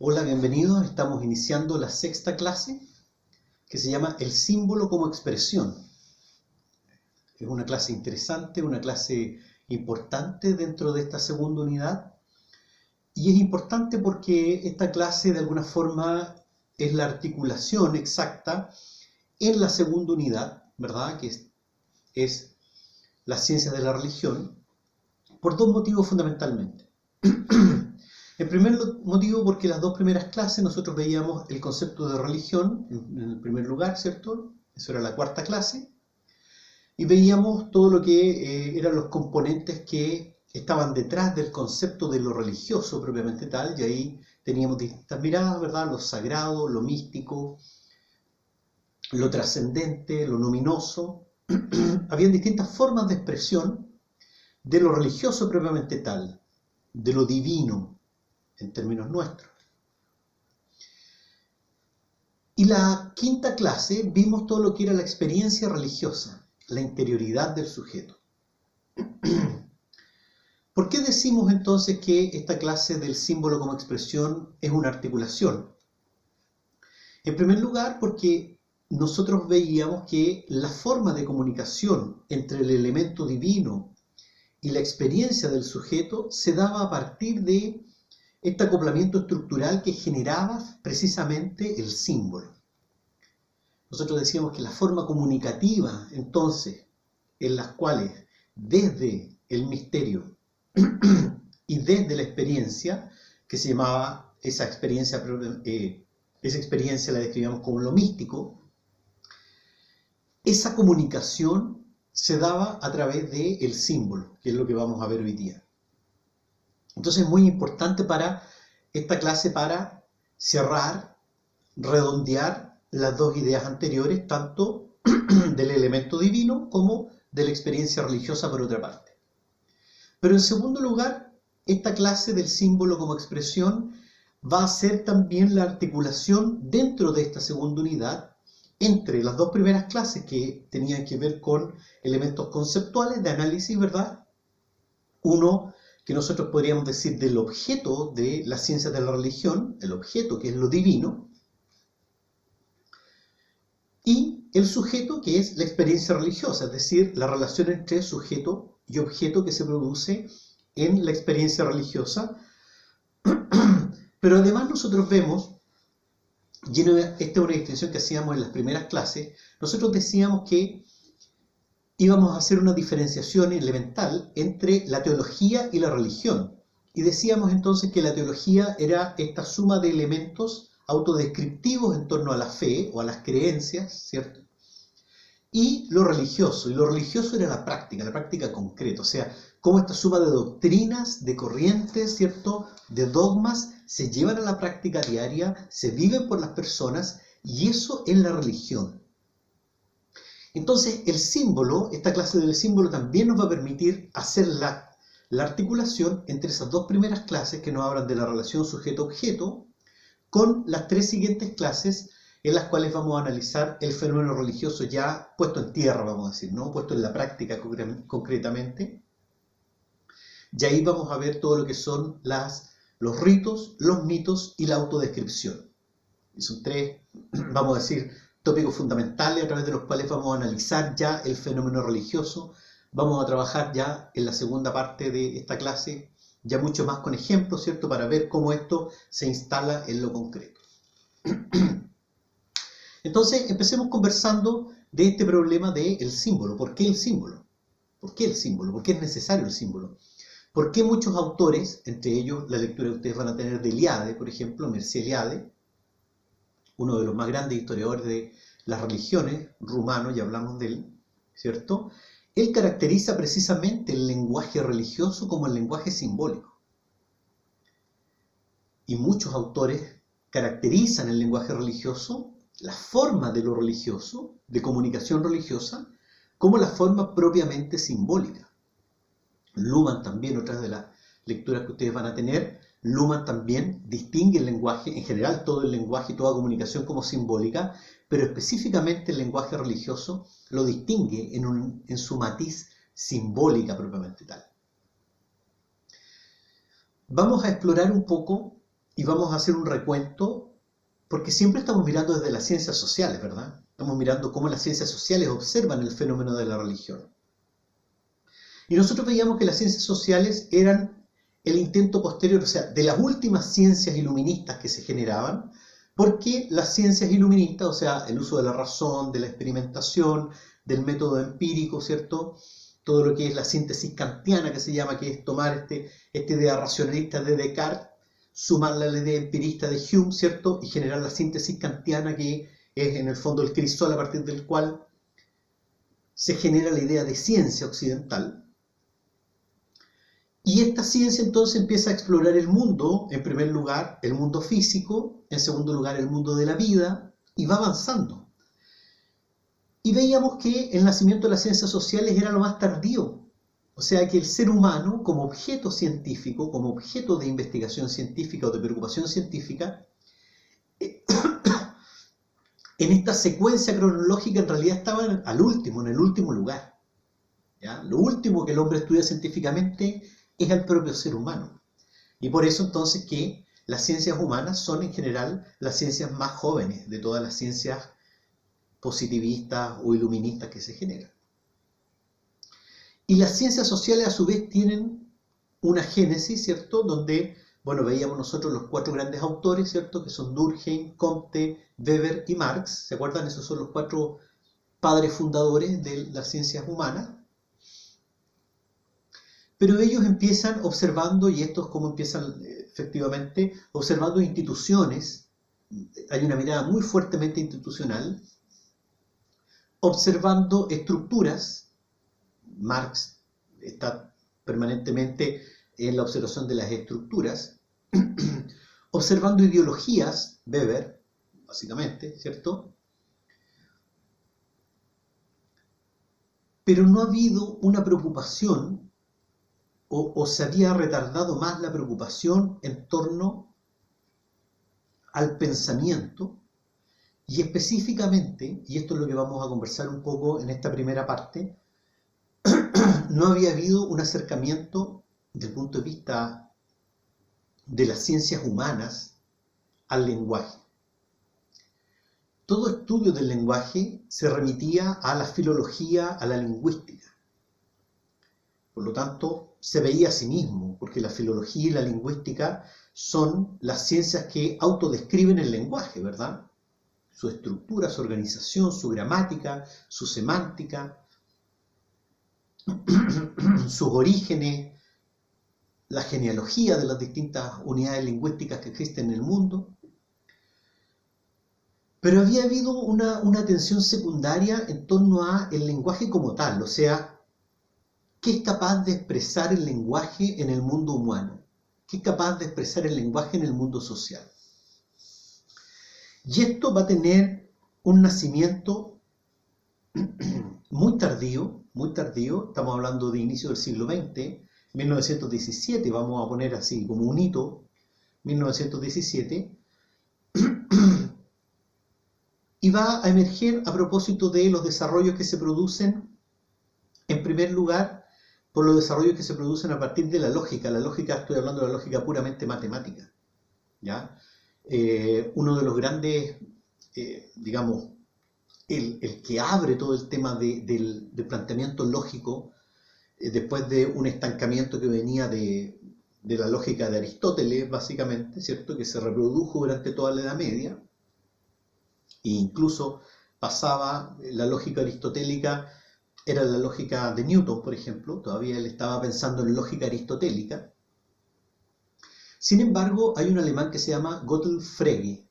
Hola, bienvenidos. Estamos iniciando la sexta clase que se llama El símbolo como expresión. Es una clase interesante, una clase importante dentro de esta segunda unidad. Y es importante porque esta clase de alguna forma es la articulación exacta en la segunda unidad, ¿verdad? Que es las ciencias de la religión, por dos motivos fundamentalmente. El primer motivo porque las dos primeras clases nosotros veíamos el concepto de religión en el primer lugar, ¿cierto? Eso era la cuarta clase. Y veíamos todo lo que eran los componentes que estaban detrás del concepto de lo religioso propiamente tal, y ahí teníamos distintas miradas, ¿verdad? Lo sagrado, lo místico, lo trascendente, lo luminoso. Habían distintas formas de expresión de lo religioso propiamente tal, de lo divino, en términos nuestros. Y la quinta clase vimos todo lo que era la experiencia religiosa, la interioridad del sujeto. ¿Por qué decimos entonces que esta clase del símbolo como expresión es una articulación? En primer lugar, porque nosotros veíamos que la forma de comunicación entre el elemento divino y la experiencia del sujeto se daba a partir de este acoplamiento estructural que generaba precisamente el símbolo. Nosotros decíamos que la forma comunicativa, entonces, en las cuales desde el misterio y desde la experiencia, que se llamaba esa experiencia la describíamos como lo místico, esa comunicación se daba a través del símbolo, que es lo que vamos a ver hoy día. Entonces es muy importante para esta clase para cerrar, redondear las dos ideas anteriores, tanto del elemento divino como de la experiencia religiosa por otra parte. Pero en segundo lugar, esta clase del símbolo como expresión va a ser también la articulación dentro de esta segunda unidad entre las dos primeras clases que tenían que ver con elementos conceptuales de análisis, ¿verdad? Uno que nosotros podríamos decir del objeto de las ciencias de la religión, el objeto que es lo divino, y el sujeto que es la experiencia religiosa, es decir, la relación entre sujeto y objeto que se produce en la experiencia religiosa. Pero además nosotros vemos, y esta es una distinción que hacíamos en las primeras clases, nosotros decíamos que íbamos a hacer una diferenciación elemental entre la teología y la religión. Y decíamos entonces que la teología era esta suma de elementos autodescriptivos en torno a la fe o a las creencias, ¿cierto? Y lo religioso era la práctica concreta, o sea, cómo esta suma de doctrinas, de corrientes, ¿cierto?, de dogmas, se llevan a la práctica diaria, se viven por las personas, y eso es la religión. Entonces, el símbolo, esta clase del símbolo también nos va a permitir hacer la articulación entre esas dos primeras clases que nos hablan de la relación sujeto-objeto, con las tres siguientes clases en las cuales vamos a analizar el fenómeno religioso ya puesto en tierra, vamos a decir, ¿no? Puesto en la práctica concretamente. Y ahí vamos a ver todo lo que son los ritos, los mitos y la autodescripción. Y son tres, vamos a decir, tópicos fundamentales a través de los cuales vamos a analizar ya el fenómeno religioso. Vamos a trabajar ya en la segunda parte de esta clase, ya mucho más con ejemplos, ¿cierto?, para ver cómo esto se instala en lo concreto. Entonces, empecemos conversando de este problema del símbolo. ¿Por qué el símbolo? ¿Por qué el símbolo? ¿Por qué es necesario el símbolo? ¿Por qué muchos autores, entre ellos la lectura que ustedes van a tener de Eliade, por ejemplo, Mircea Eliade, uno de los más grandes historiadores de las religiones, rumano, ya hablamos de él, ¿cierto? Él caracteriza precisamente el lenguaje religioso como el lenguaje simbólico. Y muchos autores caracterizan el lenguaje religioso, la forma de lo religioso, de comunicación religiosa, como la forma propiamente simbólica. Luhmann también, otra de las lecturas que ustedes van a tener, Luhmann también distingue el lenguaje, en general todo el lenguaje y toda comunicación como simbólica, pero específicamente el lenguaje religioso lo distingue en su matiz simbólica propiamente tal. Vamos a explorar un poco y vamos a hacer un recuento, porque siempre estamos mirando desde las ciencias sociales, ¿verdad? Estamos mirando cómo las ciencias sociales observan el fenómeno de la religión. Y nosotros veíamos que las ciencias sociales eran el intento posterior, o sea, de las últimas ciencias iluministas que se generaban, porque las ciencias iluministas, o sea, el uso de la razón, de la experimentación, del método empírico, ¿cierto? Todo lo que es la síntesis kantiana, que se llama, que es tomar esta idea racionalista de Descartes, sumarla a la idea empirista de Hume, ¿cierto? Y generar la síntesis kantiana, que es en el fondo el crisol a partir del cual se genera la idea de ciencia occidental. Y esta ciencia entonces empieza a explorar el mundo, en primer lugar el mundo físico, en segundo lugar el mundo de la vida, y va avanzando. Y veíamos que el nacimiento de las ciencias sociales era lo más tardío. O sea que el ser humano, como objeto científico, como objeto de investigación científica o de preocupación científica, en esta secuencia cronológica en realidad estaba en el último lugar. ¿Ya? Lo último que el hombre estudia científicamente es al propio ser humano. Y por eso entonces que las ciencias humanas son en general las ciencias más jóvenes de todas las ciencias positivistas o iluministas que se generan. Y las ciencias sociales a su vez tienen una génesis, ¿cierto? Donde, bueno, veíamos nosotros los 4 grandes autores, ¿cierto? Que son Durkheim, Comte, Weber y Marx. ¿Se acuerdan? Esos son los 4 padres fundadores de las ciencias humanas. Pero ellos empiezan observando, y esto es como empiezan efectivamente, observando instituciones. Hay una mirada muy fuertemente institucional, observando estructuras. Marx está permanentemente en la observación de las estructuras, observando ideologías, Weber, básicamente, ¿cierto? Pero no ha habido una preocupación, o se había retardado más la preocupación en torno al pensamiento, y específicamente, y esto es lo que vamos a conversar un poco en esta primera parte, no había habido un acercamiento desde el punto de vista de las ciencias humanas al lenguaje. Todo estudio del lenguaje se remitía a la filología, a la lingüística. Por lo tanto, se veía a sí mismo, porque la filología y la lingüística son las ciencias que autodescriben el lenguaje, ¿verdad? Su estructura, su organización, su gramática, su semántica, sus orígenes, la genealogía de las distintas unidades lingüísticas que existen en el mundo. Pero había habido una tensión secundaria en torno al lenguaje como tal, o sea, ¿qué es capaz de expresar el lenguaje en el mundo humano? ¿Qué es capaz de expresar el lenguaje en el mundo social? Y esto va a tener un nacimiento muy tardío, estamos hablando de inicio del siglo XX, 1917, vamos a poner así como un hito, 1917, y va a emerger a propósito de los desarrollos que se producen, en primer lugar, por los desarrollos que se producen a partir de la lógica, estoy hablando de la lógica puramente matemática, ¿ya? Uno de los grandes, digamos, el que abre todo el tema del planteamiento lógico, después de un estancamiento que venía de la lógica de Aristóteles, básicamente, ¿cierto? Que se reprodujo durante toda la Edad Media, e incluso pasaba la lógica aristotélica, era la lógica de Newton, por ejemplo, todavía él estaba pensando en lógica aristotélica. Sin embargo, hay un alemán que se llama Gottlob Frege,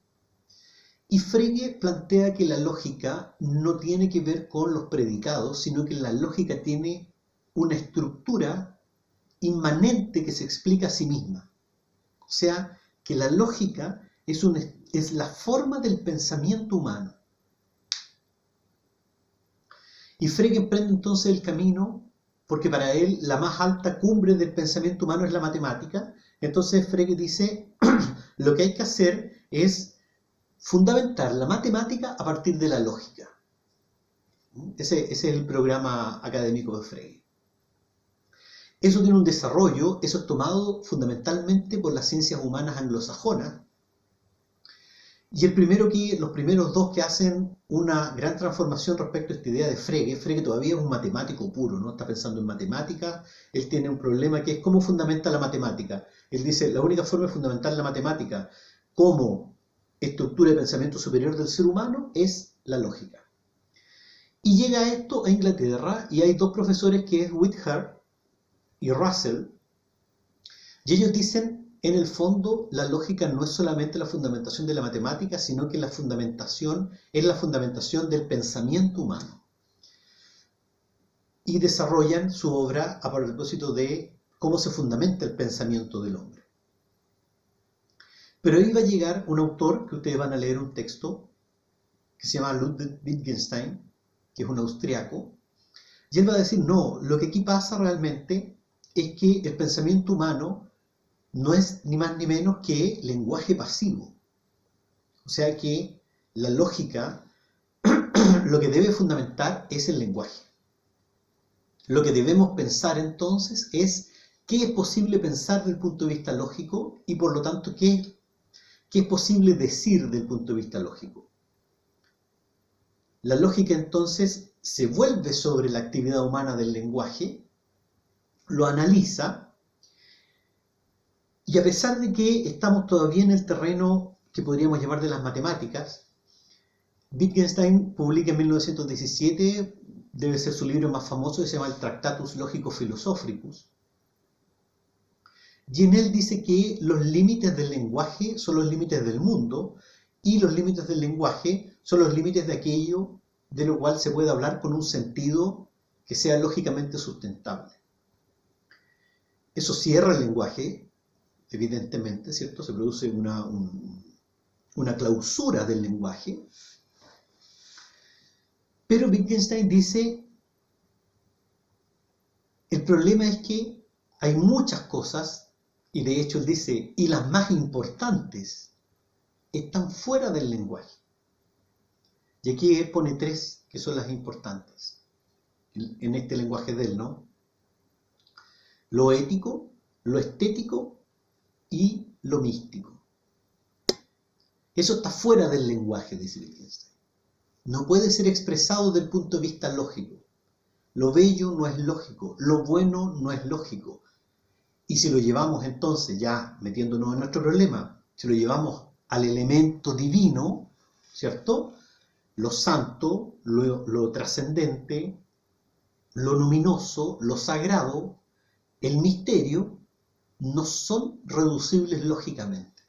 y Frege plantea que la lógica no tiene que ver con los predicados, sino que la lógica tiene una estructura inmanente que se explica a sí misma. O sea, que la lógica es la forma del pensamiento humano. Y Frege emprende entonces el camino, porque para él la más alta cumbre del pensamiento humano es la matemática. Entonces Frege dice, lo que hay que hacer es fundamentar la matemática a partir de la lógica. Ese es el programa académico de Frege. Eso tiene un desarrollo, eso es tomado fundamentalmente por las ciencias humanas anglosajonas. Y los primeros dos que hacen una gran transformación respecto a esta idea de Frege. Frege todavía es un matemático puro, ¿no? Está pensando en matemáticas. Él tiene un problema que es cómo fundamenta la matemática. Él dice, la única forma de fundamentar la matemática como estructura de pensamiento superior del ser humano es la lógica. Y llega esto a Inglaterra y hay dos profesores que es Whitehead y Russell, y ellos dicen, en el fondo, la lógica no es solamente la fundamentación de la matemática, sino que la fundamentación es la fundamentación del pensamiento humano. Y desarrollan su obra a propósito de cómo se fundamenta el pensamiento del hombre. Pero ahí va a llegar un autor, que ustedes van a leer un texto, que se llama Ludwig Wittgenstein, que es un austriaco, y él va a decir, no, lo que aquí pasa realmente es que el pensamiento humano no es ni más ni menos que lenguaje pasivo. O sea que la lógica lo que debe fundamentar es el lenguaje. Lo que debemos pensar entonces es qué es posible pensar desde el punto de vista lógico y por lo tanto qué es posible decir desde el punto de vista lógico. La lógica entonces se vuelve sobre la actividad humana del lenguaje, lo analiza. Y a pesar de que estamos todavía en el terreno que podríamos llamar de las matemáticas, Wittgenstein publica en 1917, debe ser su libro más famoso, que se llama el Tractatus Logico-Philosophicus. Y en él dice que los límites del lenguaje son los límites del mundo y los límites del lenguaje son los límites de aquello de lo cual se puede hablar con un sentido que sea lógicamente sustentable. Eso cierra el lenguaje, evidentemente, ¿cierto? Se produce una clausura del lenguaje. Pero Wittgenstein dice, el problema es que hay muchas cosas, y de hecho él dice, y las más importantes, están fuera del lenguaje. Y aquí él pone tres que son las importantes, en este lenguaje de él, ¿no? Lo ético, lo estético y lo místico. Eso está fuera del lenguaje, dice Wittgenstein. No puede ser expresado desde el punto de vista lógico. Lo bello no es lógico, lo bueno no es lógico. Y si lo llevamos entonces, ya metiéndonos en nuestro problema, si lo llevamos al elemento divino, ¿cierto? Lo santo, lo trascendente, lo luminoso, lo sagrado, el misterio, no son reducibles lógicamente.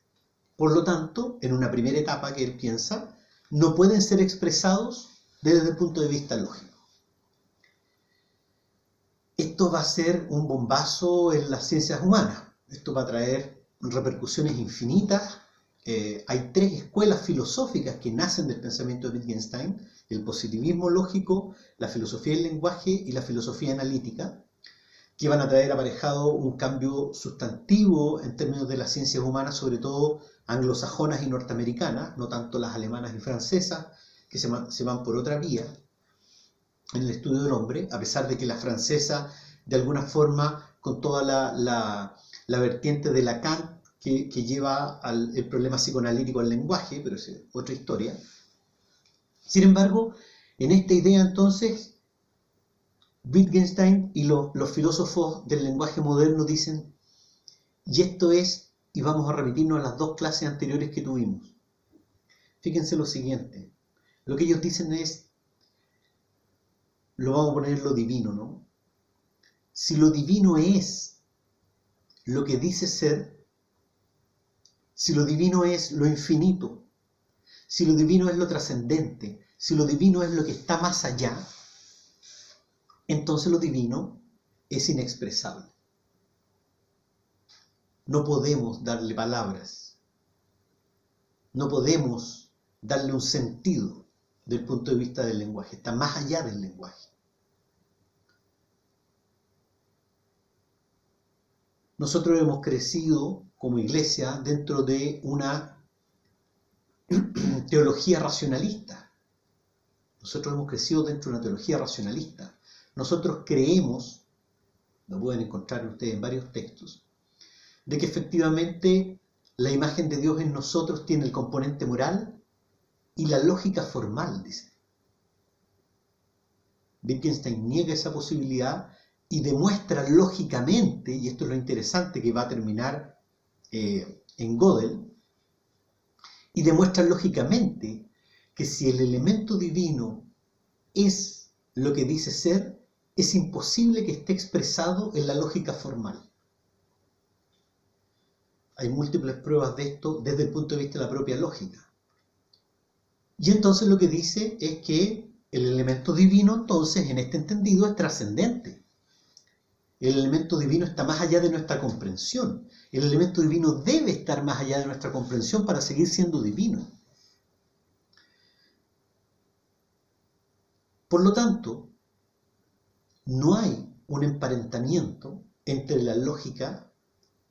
Por lo tanto, en una primera etapa que él piensa, no pueden ser expresados desde el punto de vista lógico. Esto va a ser un bombazo en las ciencias humanas. Esto va a traer repercusiones infinitas. Hay tres escuelas filosóficas que nacen del pensamiento de Wittgenstein: el positivismo lógico, la filosofía del lenguaje y la filosofía analítica, que van a traer aparejado un cambio sustantivo en términos de las ciencias humanas, sobre todo anglosajonas y norteamericanas, no tanto las alemanas y francesas, que se van por otra vía en el estudio del hombre, a pesar de que la francesa, de alguna forma, con toda la vertiente de Lacan, que lleva el problema psicoanalítico al lenguaje, pero es otra historia. Sin embargo, en esta idea entonces, Wittgenstein y los filósofos del lenguaje moderno dicen, y esto es, y vamos a remitirnos a las dos clases anteriores que tuvimos. Fíjense lo siguiente, lo que ellos dicen es, lo vamos a poner en lo divino, ¿no? Si lo divino es lo que dice ser, si lo divino es lo infinito, si lo divino es lo trascendente, si lo divino es lo que está más allá, entonces lo divino es inexpresable. No podemos darle palabras, no podemos darle un sentido del punto de vista del lenguaje, está más allá del lenguaje. Nosotros hemos crecido como iglesia dentro de una teología racionalista. Nosotros hemos crecido dentro de una teología racionalista. Nosotros creemos lo pueden encontrar ustedes en varios textos, de que efectivamente la imagen de Dios en nosotros tiene el componente moral y la lógica formal, dice. Wittgenstein niega esa posibilidad y demuestra lógicamente, y esto es lo interesante que va a terminar en Gödel, y demuestra lógicamente que si el elemento divino es lo que dice ser, es imposible que esté expresado en la lógica formal. Hay múltiples pruebas de esto desde el punto de vista de la propia lógica. Y entonces lo que dice es que el elemento divino, entonces, en este entendido, es trascendente. El elemento divino está más allá de nuestra comprensión. El elemento divino debe estar más allá de nuestra comprensión para seguir siendo divino. Por lo tanto, no hay un emparentamiento entre la lógica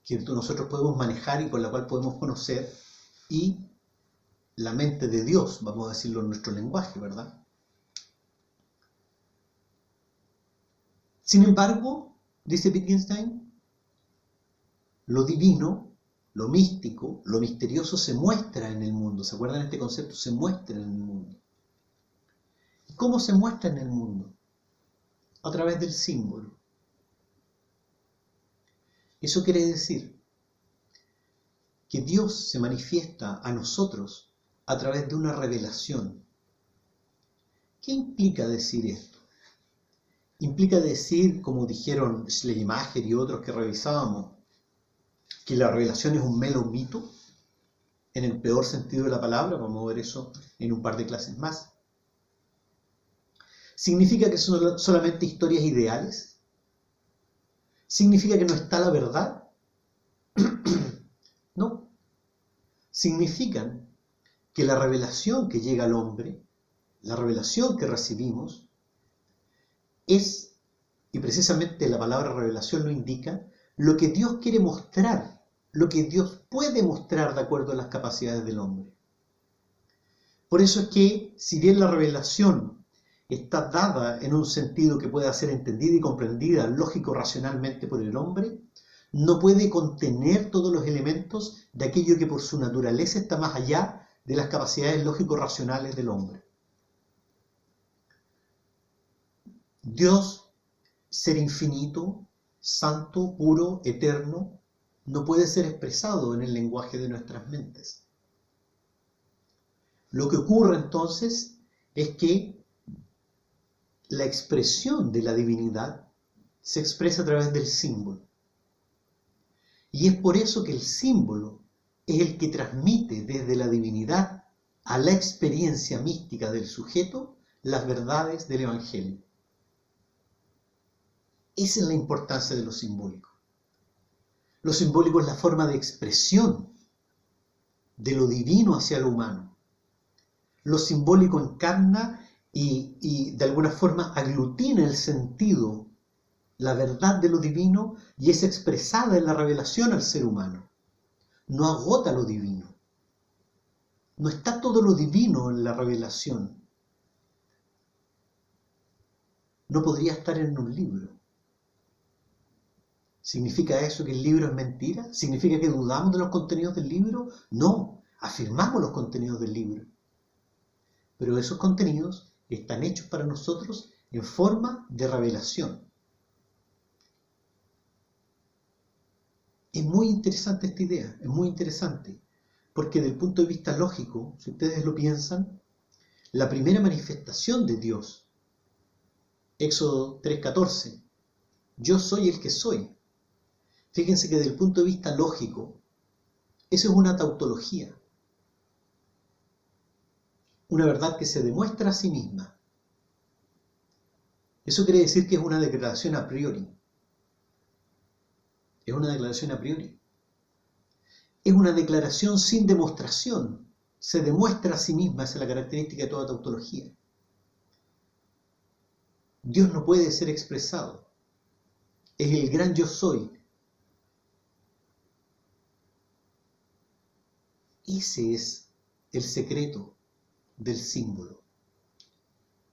que nosotros podemos manejar y con la cual podemos conocer y la mente de Dios, vamos a decirlo en nuestro lenguaje, ¿verdad? Sin embargo, dice Wittgenstein, lo divino, lo místico, lo misterioso se muestra en el mundo. ¿Se acuerdan de este concepto? Se muestra en el mundo. ¿Cómo se muestra en el mundo? A través del símbolo. Eso quiere decir que Dios se manifiesta a nosotros a través de una revelación. ¿Qué implica decir esto? Implica decir, como dijeron Schleiermacher y otros que revisábamos, que la revelación es un mero mito, en el peor sentido de la palabra. Vamos a ver eso en un par de clases más. ¿Significa que son solamente historias ideales? ¿Significa que no está la verdad? No. Significan que la revelación que llega al hombre, la revelación que recibimos, es, y precisamente la palabra revelación lo indica, lo que Dios quiere mostrar, lo que Dios puede mostrar de acuerdo a las capacidades del hombre. Por eso es que, si bien la revelación está dada en un sentido que pueda ser entendida y comprendida lógico-racionalmente por el hombre, no puede contener todos los elementos de aquello que por su naturaleza está más allá de las capacidades lógico-racionales del hombre. Dios, ser infinito, santo, puro, eterno, no puede ser expresado en el lenguaje de nuestras mentes. Lo que ocurre entonces es que la expresión de la divinidad se expresa a través del símbolo. Y es por eso que el símbolo es el que transmite desde la divinidad a la experiencia mística del sujeto las verdades del Evangelio. Esa es la importancia de lo simbólico. Lo simbólico es la forma de expresión de lo divino hacia lo humano. Lo simbólico encarna y de alguna forma aglutina el sentido, la verdad de lo divino, y es expresada en la revelación al ser humano. No agota lo divino. No está todo lo divino en la revelación. No podría estar en un libro. ¿Significa eso que el libro es mentira? ¿Significa que dudamos de los contenidos del libro? No, afirmamos los contenidos del libro. Pero esos contenidos están hechos para nosotros en forma de revelación. Es muy interesante esta idea, es muy interesante, porque desde el punto de vista lógico, si ustedes lo piensan, la primera manifestación de Dios, Éxodo 3:14, yo soy el que soy. Fíjense que desde el punto de vista lógico, eso es una tautología, una verdad que se demuestra a sí misma. Eso quiere decir que es una declaración a priori. Es una declaración a priori. Es una declaración sin demostración. Se demuestra a sí misma, esa es la característica de toda tautología. Dios no puede ser expresado. Es el gran yo soy. Ese es el secreto del símbolo.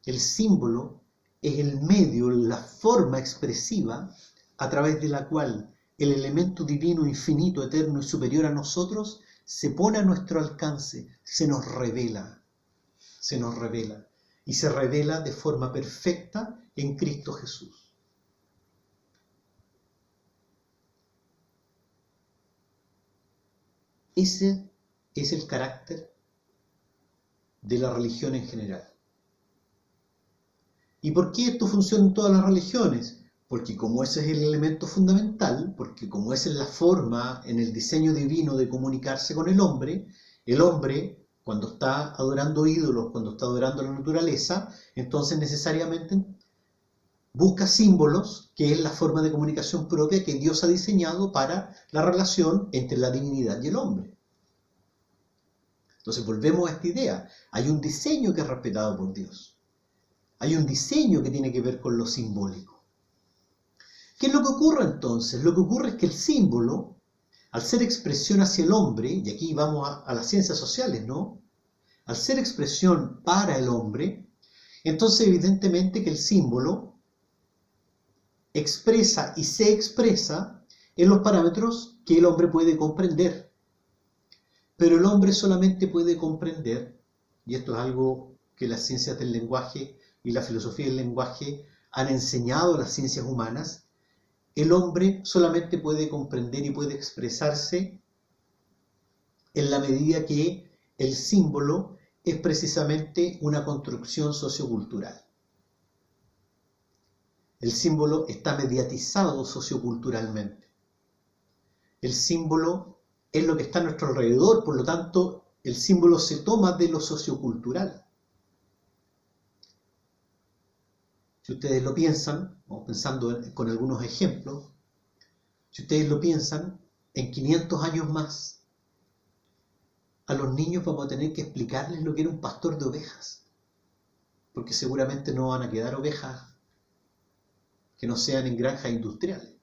El símbolo es el medio, la forma expresiva a través de la cual el elemento divino, infinito, eterno y superior a nosotros se pone a nuestro alcance, se nos revela, y se revela de forma perfecta en Cristo Jesús. Ese es el carácter de la religión en general. ¿Y por qué esto funciona en todas las religiones? Porque como ese es el elemento fundamental, porque como esa es la forma en el diseño divino de comunicarse con el hombre, cuando está adorando ídolos, cuando está adorando la naturaleza, entonces necesariamente busca símbolos, que es la forma de comunicación propia que Dios ha diseñado para la relación entre la divinidad y el hombre. Entonces volvemos a esta idea. Hay un diseño que es respetado por Dios. Hay un diseño que tiene que ver con lo simbólico. ¿Qué es lo que ocurre entonces? Lo que ocurre es que el símbolo, al ser expresión hacia el hombre, y aquí vamos a las ciencias sociales, ¿no? Al ser expresión para el hombre, entonces evidentemente que el símbolo expresa y se expresa en los parámetros que el hombre puede comprender. Pero el hombre solamente puede comprender, y esto es algo que las ciencias del lenguaje y la filosofía del lenguaje han enseñado a las ciencias humanas, el hombre solamente puede comprender y puede expresarse en la medida que el símbolo es precisamente una construcción sociocultural. El símbolo está mediatizado socioculturalmente. El símbolo es lo que está a nuestro alrededor, por lo tanto, el símbolo se toma de lo sociocultural. Si ustedes lo piensan, pensando con algunos ejemplos, si ustedes lo piensan, en 500 años más, a los niños vamos a tener que explicarles lo que era un pastor de ovejas, porque seguramente no van a quedar ovejas que no sean en granjas industriales.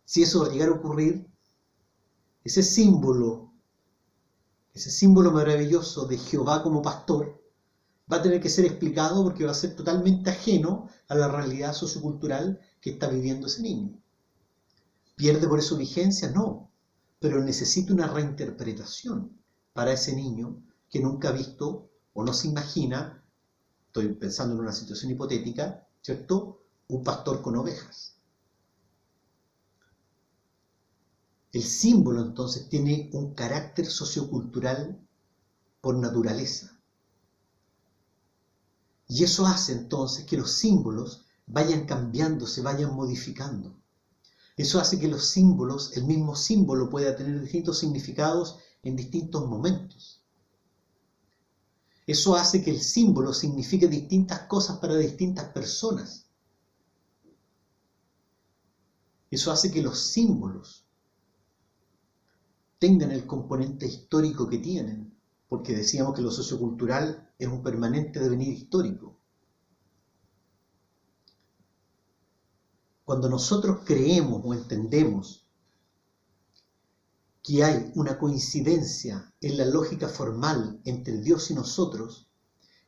Si eso va a llegar a ocurrir, ese símbolo maravilloso de Jehová como pastor va a tener que ser explicado porque va a ser totalmente ajeno a la realidad sociocultural que está viviendo ese niño. ¿Pierde por eso vigencia? No, pero necesita una reinterpretación para ese niño que nunca ha visto o no se imagina, estoy pensando en una situación hipotética, ¿cierto?, un pastor con ovejas. El símbolo entonces tiene un carácter sociocultural por naturaleza. Y eso hace entonces que los símbolos vayan cambiando, se vayan modificando. Eso hace que los símbolos, el mismo símbolo pueda tener distintos significados en distintos momentos. Eso hace que el símbolo signifique distintas cosas para distintas personas. Eso hace que los símbolos tengan el componente histórico que tienen, porque decíamos que lo sociocultural es un permanente devenir histórico. Cuando nosotros creemos o entendemos que hay una coincidencia en la lógica formal entre Dios y nosotros,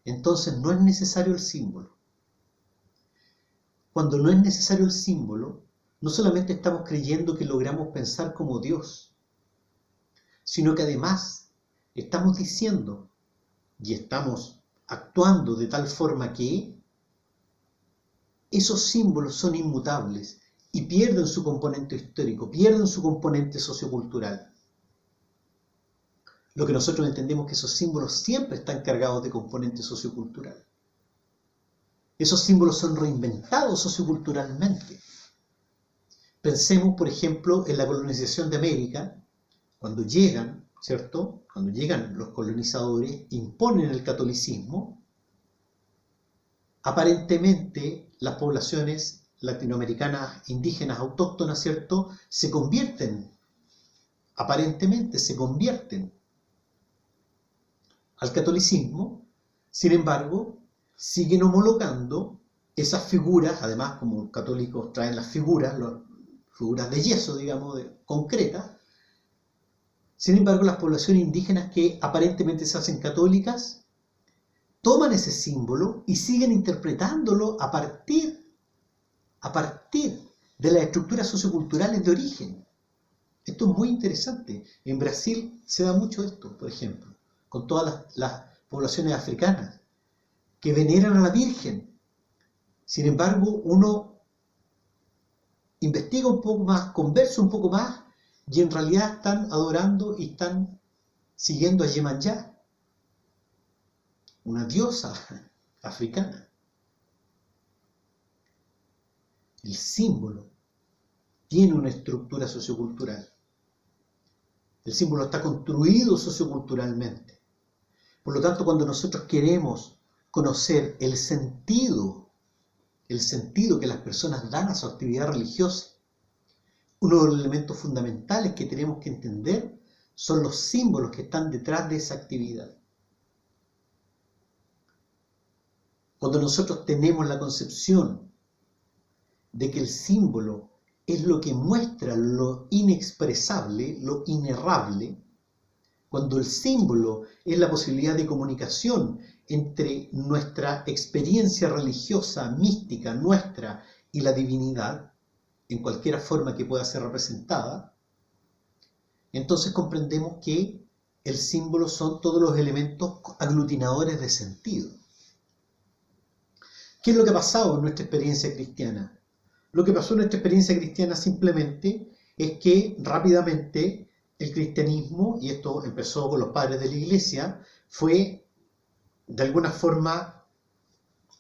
entonces no es necesario el símbolo. Cuando no es necesario el símbolo, no solamente estamos creyendo que logramos pensar como Dios, sino que además estamos diciendo y estamos actuando de tal forma que esos símbolos son inmutables y pierden su componente histórico, pierden su componente sociocultural. Lo que nosotros entendemos que esos símbolos siempre están cargados de componente sociocultural. Esos símbolos son reinventados socioculturalmente. Pensemos, por ejemplo, en la colonización de América. Cuando llegan, ¿cierto? Cuando llegan los colonizadores, imponen el catolicismo, aparentemente las poblaciones latinoamericanas, indígenas, autóctonas, ¿cierto?, aparentemente se convierten al catolicismo. Sin embargo, siguen homologando esas figuras, además como católicos traen las figuras de yeso, digamos, concretas. Sin embargo, las poblaciones indígenas que aparentemente se hacen católicas toman ese símbolo y siguen interpretándolo a partir de las estructuras socioculturales de origen. Esto es muy interesante. En Brasil se da mucho esto, por ejemplo, con todas las poblaciones africanas que veneran a la Virgen. Sin embargo, uno investiga un poco más, conversa un poco más, y en realidad están adorando y están siguiendo a Yemanjá, una diosa africana. El símbolo tiene una estructura sociocultural. El símbolo está construido socioculturalmente. Por lo tanto, cuando nosotros queremos conocer el sentido que las personas dan a su actividad religiosa, uno de los elementos fundamentales que tenemos que entender son los símbolos que están detrás de esa actividad. Cuando nosotros tenemos la concepción de que el símbolo es lo que muestra lo inexpresable, lo inerrable, cuando el símbolo es la posibilidad de comunicación entre nuestra experiencia religiosa, mística, nuestra y la divinidad, en cualquier forma que pueda ser representada, entonces comprendemos que el símbolo son todos los elementos aglutinadores de sentido. ¿Qué es lo que ha pasado en nuestra experiencia cristiana? Lo que pasó en nuestra experiencia cristiana simplemente es que rápidamente el cristianismo, y esto empezó con los padres de la iglesia, fue de alguna forma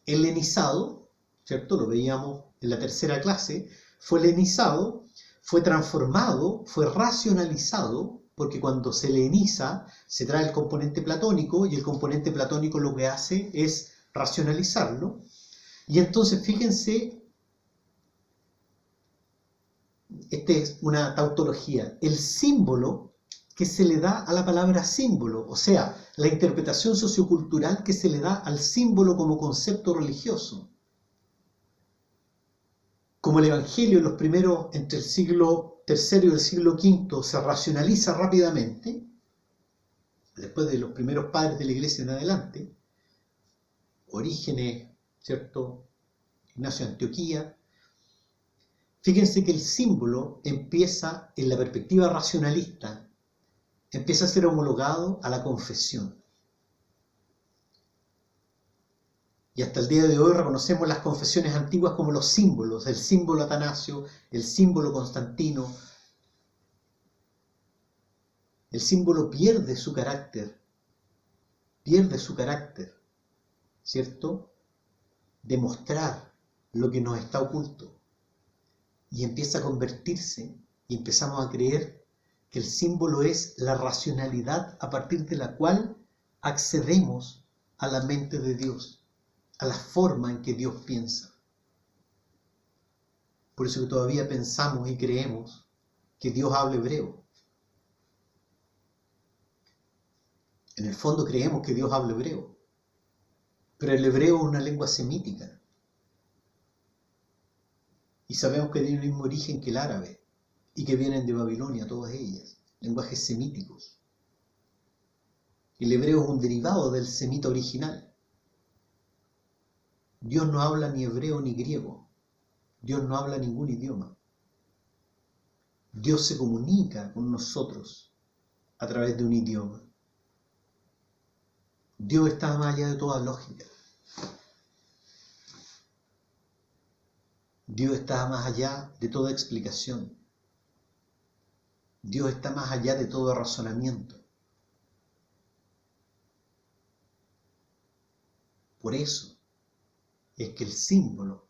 helenizado, ¿cierto? Lo veíamos en la tercera clase, fue helenizado, fue transformado, fue racionalizado, porque cuando se heleniza se trae el componente platónico y el componente platónico lo que hace es racionalizarlo. Y entonces fíjense, esta es una tautología, el símbolo que se le da a la palabra símbolo, o sea, la interpretación sociocultural que se le da al símbolo como concepto religioso. Como el Evangelio en los primeros, entre el siglo III y el siglo V, se racionaliza rápidamente, después de los primeros padres de la iglesia en adelante, Orígenes, ¿cierto? Ignacio de Antioquía, fíjense que el símbolo empieza, en la perspectiva racionalista, empieza a ser homologado a la confesión. Y hasta el día de hoy reconocemos las confesiones antiguas como los símbolos, el símbolo Atanasio, el símbolo Constantino. El símbolo pierde su carácter, ¿cierto? De mostrar lo que nos está oculto. Y empieza a convertirse, y empezamos a creer que el símbolo es la racionalidad a partir de la cual accedemos a la mente de Dios, a la forma en que Dios piensa. Por eso que todavía pensamos y creemos que Dios habla hebreo. En el fondo creemos que Dios habla hebreo, pero el hebreo es una lengua semítica. Y sabemos que tiene el mismo origen que el árabe, y que vienen de Babilonia todas ellas, lenguajes semíticos. El hebreo es un derivado del semita original. Dios no habla ni hebreo ni griego. Dios no habla ningún idioma. Dios se comunica con nosotros a través de un idioma. Dios está más allá de toda lógica. Dios está más allá de toda explicación. Dios está más allá de todo razonamiento. Por eso es que el símbolo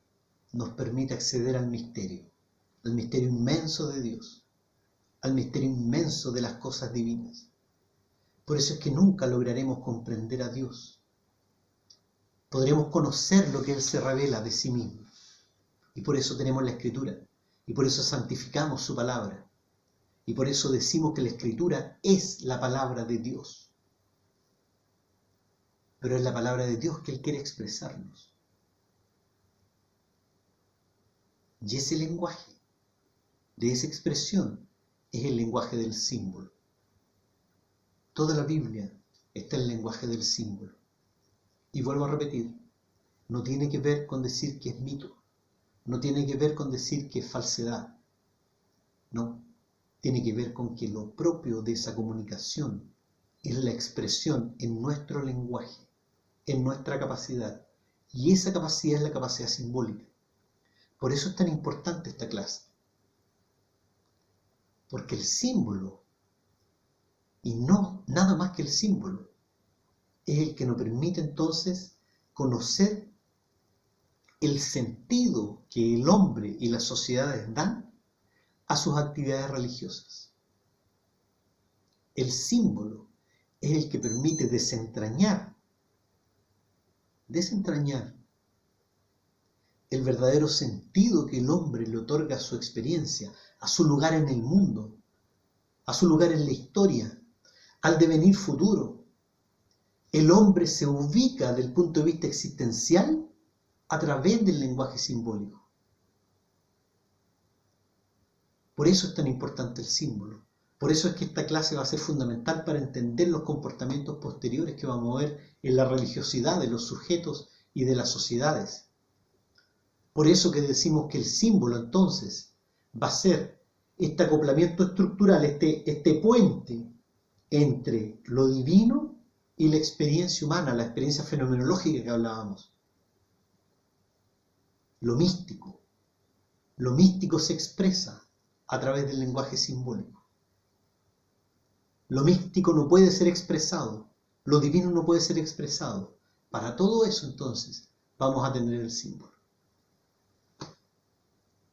nos permite acceder al misterio inmenso de Dios, al misterio inmenso de las cosas divinas. Por eso es que nunca lograremos comprender a Dios. Podremos conocer lo que Él se revela de sí mismo. Y por eso tenemos la Escritura. Y por eso santificamos su palabra. Y por eso decimos que la Escritura es la palabra de Dios. Pero es la palabra de Dios que Él quiere expresarnos. Y ese lenguaje, de esa expresión, es el lenguaje del símbolo. Toda la Biblia está en el lenguaje del símbolo. Y vuelvo a repetir, no tiene que ver con decir que es mito. no tiene que ver con decir que es falsedad. No, tiene que ver con que lo propio de esa comunicación es la expresión en nuestro lenguaje, en nuestra capacidad. Y esa capacidad es la capacidad simbólica. Por eso es tan importante esta clase. Porque el símbolo, y no nada más que el símbolo, es el que nos permite entonces conocer el sentido que el hombre y las sociedades dan a sus actividades religiosas. El símbolo es el que permite desentrañar el verdadero sentido que el hombre le otorga a su experiencia, a su lugar en el mundo, a su lugar en la historia, al devenir futuro. El hombre se ubica desde el punto de vista existencial a través del lenguaje simbólico. Por eso es tan importante el símbolo. Por eso es que esta clase va a ser fundamental para entender los comportamientos posteriores que vamos a ver en la religiosidad de los sujetos y de las sociedades. Por eso que decimos que el símbolo entonces va a ser este acoplamiento estructural, este puente entre lo divino y la experiencia humana, la experiencia fenomenológica que hablábamos. Lo místico se expresa a través del lenguaje simbólico. Lo místico no puede ser expresado, lo divino no puede ser expresado. Para todo eso entonces vamos a tener el símbolo.